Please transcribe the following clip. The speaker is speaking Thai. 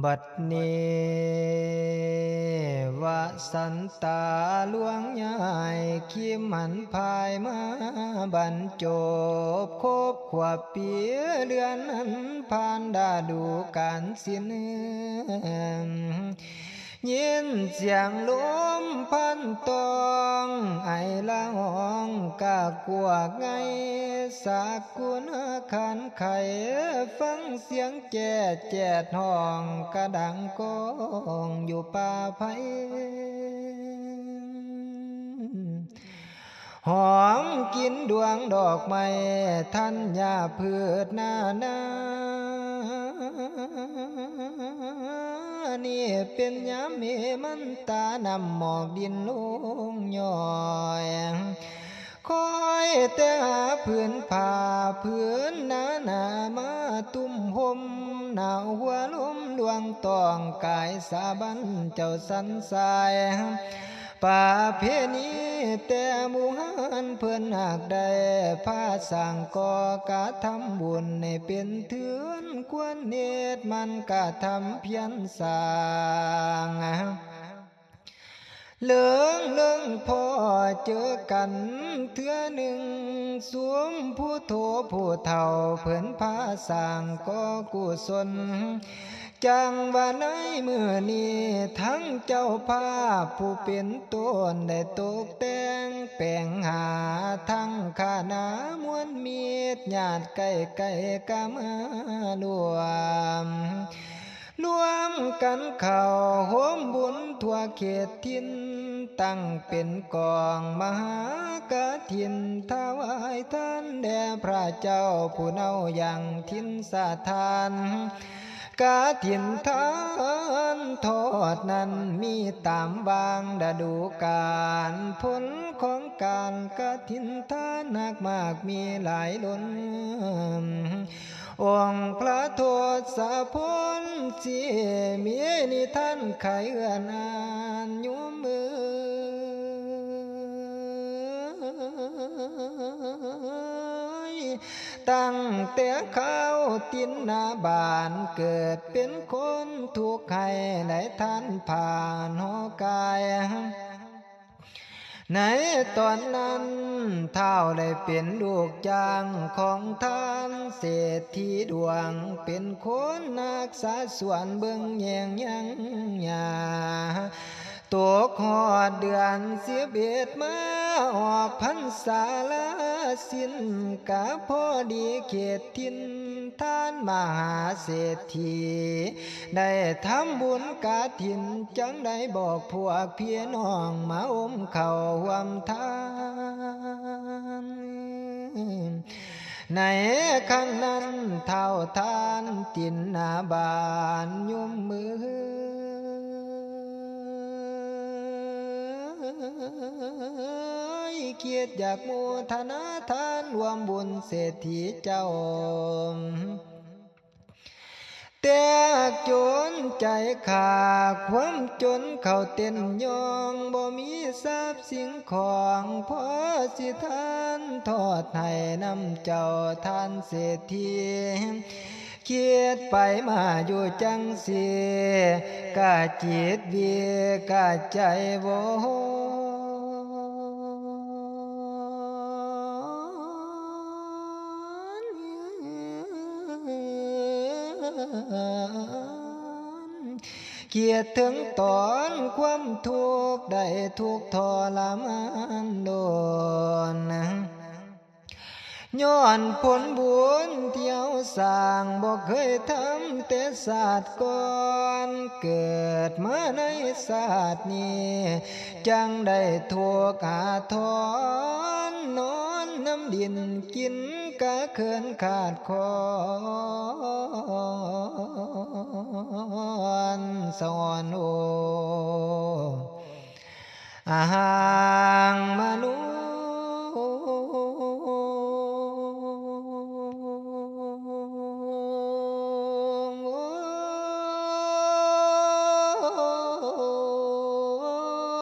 บัดนี้วสันตาหลวงใหญ่ขีมหันพายมาบรรจบคบขวบปีเดือนนั้นผ่านดาดูการสิ้นยินเสียงลมพันตองไอละหองกากวกไงสากุณขันไขฟังเสียงแจ๊ดแจ๊ดห้องกระดังกองอยู่ป่าไผ่หอมกินดวงดอกไม้ทันยาพืชนานี่เป็นยามเมมันตานำหมอกดินลุงย่อยคอยแต่หาพื้นผ้าพื้นหนามาตุ้มห่มหนาวหัวลมดวงตองกายสาบันเจ้าสันสายป่าเพนีแต่หมู่หันเพื่อนหากได้พาสั่งก่อกะทำบุญให้เป็นเถือนควรเนตรมันกะทำเพียรสร้างเรื่องพอเจอกันเทื่อหนึ่งสวมผู้โทผู้เฒ่าเพื่อนพาสั่งก็กุศลจังว่าในมือนี้ทั้งเจ้าภาพผู้เป็นต้นได้ตกแต่งแปลงหาทั้งขานามวลมีดญาติใกล้กามารวมกันเข้าโหมบุญทั่วเขตทินตั้งเป็นกองมหากฐินถวายท่านแด่พระเจ้าผู้เนาอย่างทินสาทานกฐินทานทอดนั้นมีตามบางฤดูกาลผลของการกฐินทานนักมากมีหลายล้นองค์พระโทษพลสีมีนิท่านไขเอื้อนอ่านยุมือตั้งแต่ข้าวตินนาบานเกิดเป็นคนทุกข์ให้ในท่านผ่านหอกายในตอนนั้นเท่าได้เป็นลูกจ้างของท่านเศรษฐีดวงเป็นคนนักษาส่วนเบิ่งแยงยังยาตัวขอดเดือน11มาออกพรรษาละสิ้นกะพอดีเขตทินท่านมหาเศรษฐีได้ทำบุญกฐินจังได้บอกพวกพี่น้องมาอมเข้าห่วมทานในขั้นนั้นเท่าทานตินนาบานยุมมือเกียรติอยากโมทนาทานรวมบุญเศรษฐีเจ้าแต่จนใจขาดความจนเข้าเต้นยองบ่มีทรัพย์สิ่งของพอสิทานทอดให้นำเจ้าทานเศรษฐีคิดไปมาอยู่จังสิกะจิตวิกะใจโวเกียรติถึงตอนความทุกข์ได้ทุกข์ทรมานโดนย้อนผลบุญเที่ยวสร้างบ่เคยทำแต่ศาสตร์ก่อนเกิดมาในศาสตร์นี้จังได้ถูกอาทรนอนน้ำดินกินกะเขินขาดคอนสอนโอห่างมา